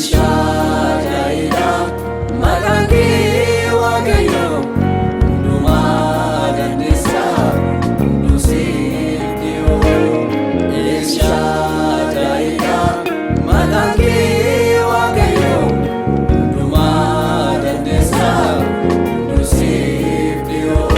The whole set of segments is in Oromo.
Shaddai'dha maqaan kee Waaqayyo hundumaa dandeessa hunduu siif dhiyoo. El Shaddai'dha maqaan kee Waaqayyo hundumaa dandeessa hunduu siif dhiyoo.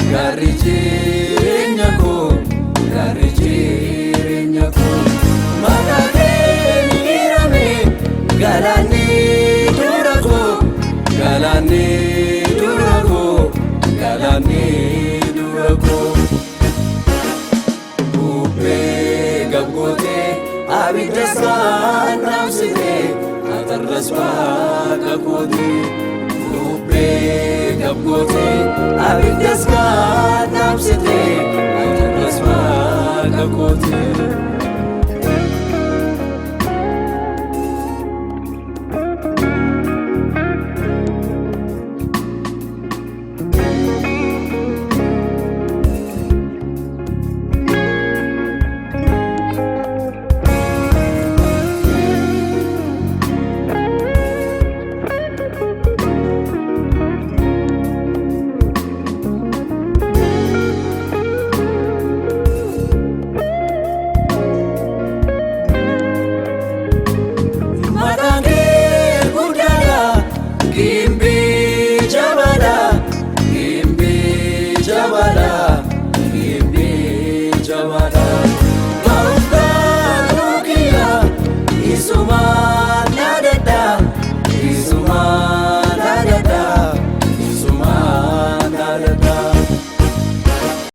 Gaarri jireenya koo maqaa kee miidhame galaanni dura koo bubbee gabgootee abiddas kan dhaamsitee atarras waaqa kootee. Gabgootee abiddas kan dhaamsitee atarras waaqa kootee. Gimbi jabada